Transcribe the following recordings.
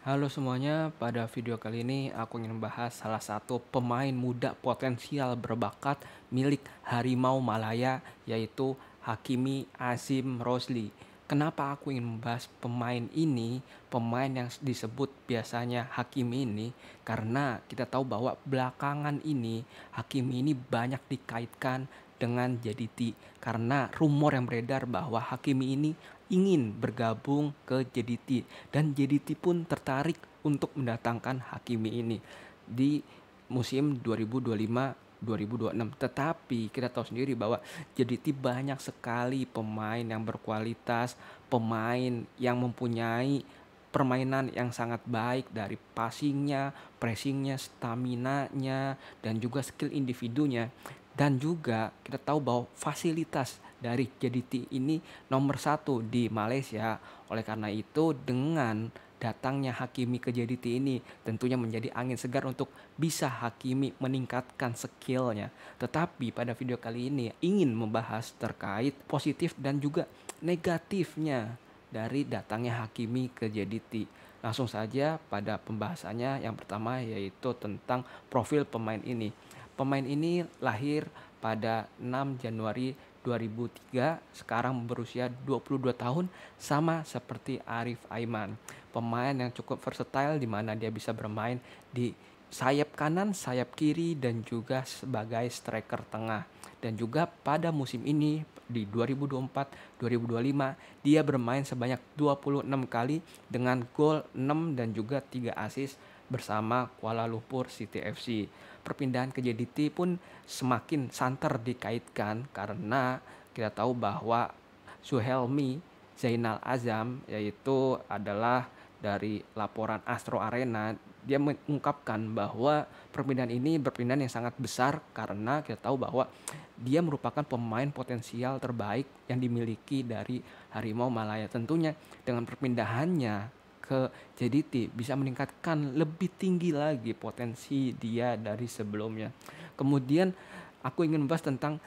Halo semuanya, pada video kali ini aku ingin membahas salah satu pemain muda potensial berbakat milik Harimau Malaya, yaitu Hakimi Azim Rosli. Kenapa aku ingin membahas pemain ini, pemain yang disebut biasanya Hakimi ini? Karena kita tahu bahwa belakangan ini Hakimi ini banyak dikaitkan dengan JDT. Karena rumor yang beredar bahwa Hakimi ini ingin bergabung ke JDT dan JDT pun tertarik untuk mendatangkan Hakimi ini di musim 2025-2026. Tetapi kita tahu sendiri bahwa JDT banyak sekali pemain yang berkualitas, pemain yang mempunyai permainan yang sangat baik dari passingnya, pressingnya, stamina-nya, dan juga skill individunya. Dan juga kita tahu bahwa fasilitas dari JDT ini nomor satu di Malaysia. Oleh karena itu dengan datangnya Hakimi ke JDT ini tentunya menjadi angin segar untuk bisa Hakimi meningkatkan skillnya. Tetapi pada video kali ini ingin membahas terkait positif dan juga negatifnya dari datangnya Hakimi ke JDT. Langsung saja pada pembahasannya, yang pertama yaitu tentang profil pemain ini. Pemain ini lahir pada 6 Januari 2003, sekarang berusia 22 tahun, sama seperti Arif Aiman. Pemain yang cukup versatile di mana dia bisa bermain di sayap kanan, sayap kiri, dan juga sebagai striker tengah. Dan juga pada musim ini di 2024-2025 dia bermain sebanyak 26 kali dengan gol 6 dan juga 3 assist bersama Kuala Lumpur City FC. Perpindahan ke JDT pun semakin santer dikaitkan karena kita tahu bahwa Suhelmi Zainal Azam, yaitu adalah dari laporan Astro Arena, dia mengungkapkan bahwa perpindahan ini berpindahan yang sangat besar karena kita tahu bahwa dia merupakan pemain potensial terbaik yang dimiliki dari Harimau Malaya. Tentunya dengan perpindahannya ke JDT bisa meningkatkan lebih tinggi lagi potensi dia dari sebelumnya. Kemudian aku ingin membahas tentang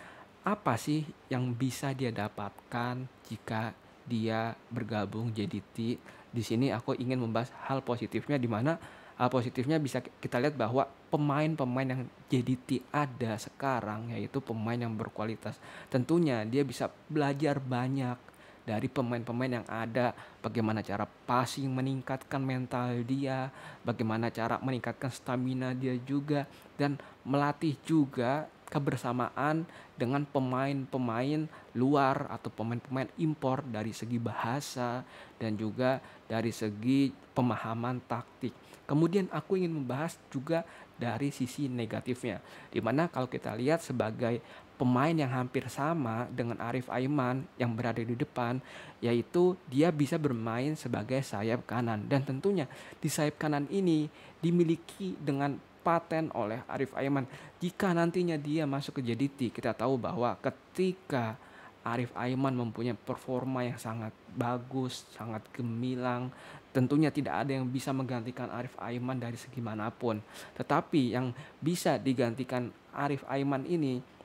apa sih yang bisa dia dapatkan jika dia bergabung JDT. Di sini aku ingin membahas hal positifnya, di mana hal positifnya bisa kita lihat bahwa pemain-pemain yang JDT ada sekarang yaitu pemain yang berkualitas. Tentunya dia bisa belajar banyak dari pemain-pemain yang ada, bagaimana cara passing meningkatkan mental dia, bagaimana cara meningkatkan stamina dia juga, dan melatih juga kebersamaan dengan pemain-pemain luar atau pemain-pemain impor dari segi bahasa dan juga dari segi pemahaman taktik. Kemudian aku ingin membahas juga dari sisi negatifnya, dimana kalau kita lihat sebagai pemain yang hampir sama dengan Arif Aiman yang berada di depan, yaitu dia bisa bermain sebagai sayap kanan. Dan tentunya di sayap kanan ini dimiliki dengan paten oleh Arif Aiman. Jika nantinya dia masuk ke JDT, kita tahu bahwa ketika Arif Aiman mempunyai performa yang sangat bagus, sangat gemilang, tentunya tidak ada yang bisa menggantikan Arif Aiman dari segi manapun. Tetapi yang bisa digantikan Arif Aiman ini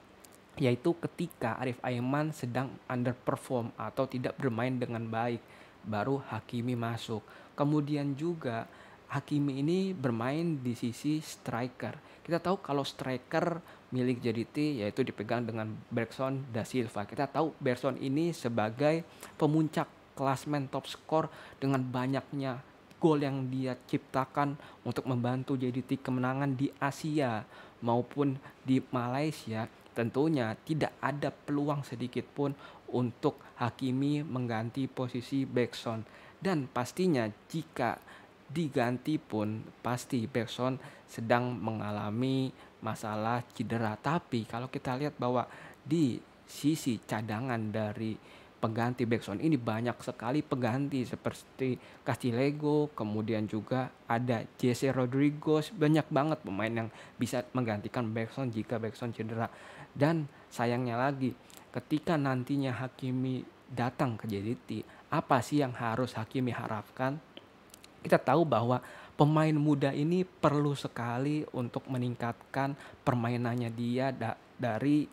yaitu ketika Arif Aiman sedang underperform atau tidak bermain dengan baik, baru Hakimi masuk. Kemudian juga Hakimi ini bermain di sisi striker. Kita tahu kalau striker milik JDT yaitu dipegang dengan Bergson da Silva. Kita tahu Bergson ini sebagai pemuncak klasmen top skor dengan banyaknya gol yang dia ciptakan untuk membantu JDT kemenangan di Asia maupun di Malaysia. Tentunya tidak ada peluang sedikit pun untuk Hakimi mengganti posisi Bergson. Dan pastinya jika diganti pun pasti Bergson sedang mengalami masalah cedera. Tapi kalau kita lihat bahwa di sisi cadangan dari pengganti Bergson ini banyak sekali pengganti seperti Castillejo, kemudian juga ada Jesse Rodriguez, banyak banget pemain yang bisa menggantikan Bergson jika Bergson cedera. Dan sayangnya lagi, ketika nantinya Hakimi datang ke JDT, apa sih yang harus Hakimi harapkan? Kita tahu bahwa pemain muda ini perlu sekali untuk meningkatkan permainannya dia dari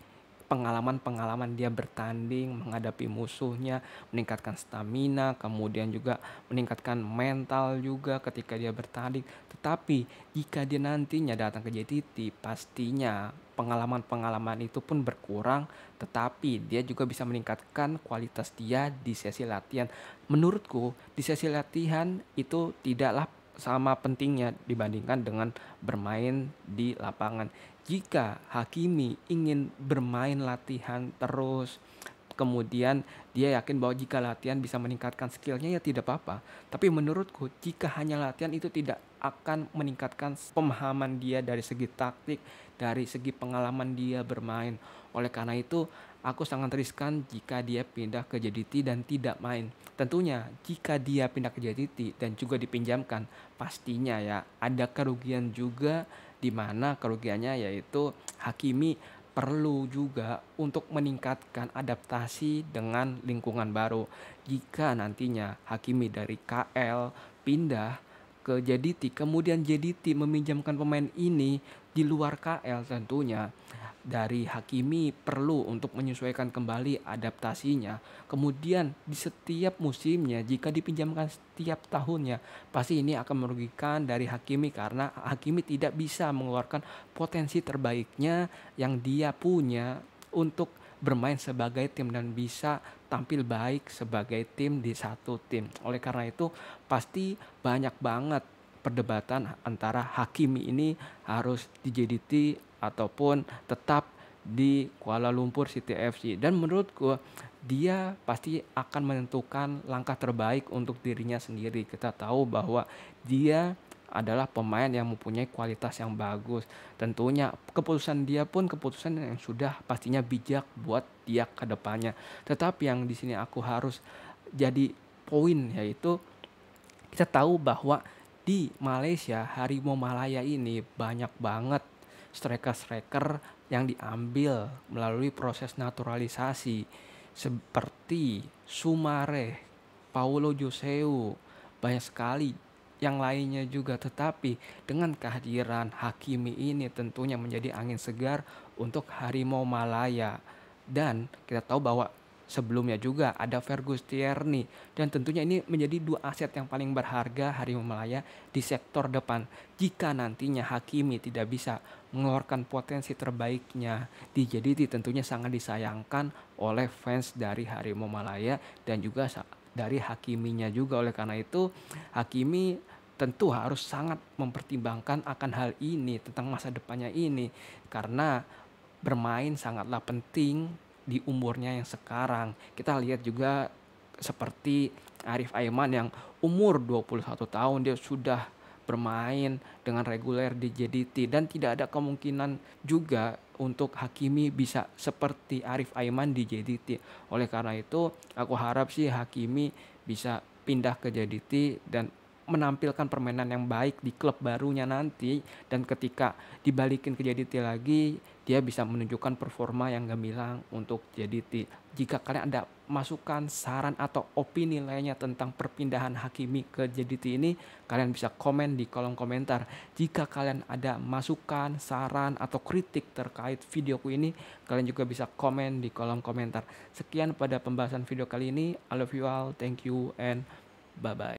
pengalaman-pengalaman dia bertanding, menghadapi musuhnya, meningkatkan stamina, kemudian juga meningkatkan mental juga ketika dia bertanding. Tetapi jika dia nantinya datang ke JTT, pastinya pengalaman-pengalaman itu pun berkurang, tetapi dia juga bisa meningkatkan kualitas dia di sesi latihan. Menurutku, di sesi latihan itu tidaklah sama pentingnya dibandingkan dengan bermain di lapangan. Jika Hakimi ingin bermain latihan terus, kemudian dia yakin bahwa jika latihan bisa meningkatkan skillnya ya tidak apa-apa. Tapi menurutku jika hanya latihan itu tidak akan meningkatkan pemahaman dia dari segi taktik, dari segi pengalaman dia bermain. Oleh karena itu aku sangat riskan jika dia pindah ke JDT dan tidak main. Tentunya jika dia pindah ke JDT dan juga dipinjamkan, pastinya ya ada kerugian juga, di mana kerugiannya yaitu Hakimi perlu juga untuk meningkatkan adaptasi dengan lingkungan baru. Jika nantinya Hakimi dari KL pindah ke JDT, kemudian JDT meminjamkan pemain ini di luar KL, tentunya dari Hakimi perlu untuk menyesuaikan kembali adaptasinya. Kemudian di setiap musimnya jika dipinjamkan setiap tahunnya, pasti ini akan merugikan dari Hakimi karena Hakimi tidak bisa mengeluarkan potensi terbaiknya yang dia punya untuk bermain sebagai tim dan bisa tampil baik sebagai tim di satu tim. Oleh karena itu pasti banyak banget perdebatan antara Hakimi ini harus di JDT ataupun tetap di Kuala Lumpur City FC, dan menurutku dia pasti akan menentukan langkah terbaik untuk dirinya sendiri. Kita tahu bahwa dia adalah pemain yang mempunyai kualitas yang bagus. Tentunya keputusan dia pun keputusan yang sudah pastinya bijak buat dia ke depannya. Tetapi yang di sini aku harus jadi poin yaitu kita tahu bahwa di Malaysia Harimau Malaya ini banyak banget striker-striker yang diambil melalui proses naturalisasi seperti Sumare, Paulo Joseu, banyak sekali yang lainnya juga. Tetapi dengan kehadiran Hakimi ini tentunya menjadi angin segar untuk Harimau Malaya. Dan kita tahu bahwa sebelumnya juga ada Fergus Tierney, dan tentunya ini menjadi dua aset yang paling berharga Harimau Malaya di sektor depan. Jika nantinya Hakimi tidak bisa mengeluarkan potensi terbaiknya di JDT, tentunya sangat disayangkan oleh fans dari Harimau Malaya dan juga dari Hakiminya juga. Oleh karena itu Hakimi tentu harus sangat mempertimbangkan akan hal ini tentang masa depannya ini, karena bermain sangatlah penting di umurnya yang sekarang. Kita lihat juga seperti Arif Aiman yang umur 21 tahun dia sudah bermain dengan reguler di JDT, dan tidak ada kemungkinan juga untuk Hakimi bisa seperti Arif Aiman di JDT. Oleh karena itu aku harap sih Hakimi bisa pindah ke JDT dan menampilkan permainan yang baik di klub barunya nanti, dan ketika dibalikin ke JDT lagi dia bisa menunjukkan performa yang gemilang untuk JDT. Jika kalian ada masukan, saran atau opini lainnya tentang perpindahan Hakimi ke JDT ini, kalian bisa komen di kolom komentar. Jika kalian ada masukan, saran atau kritik terkait videoku ini, kalian juga bisa komen di kolom komentar. Sekian pada pembahasan video kali ini. I love you all, thank you and bye bye.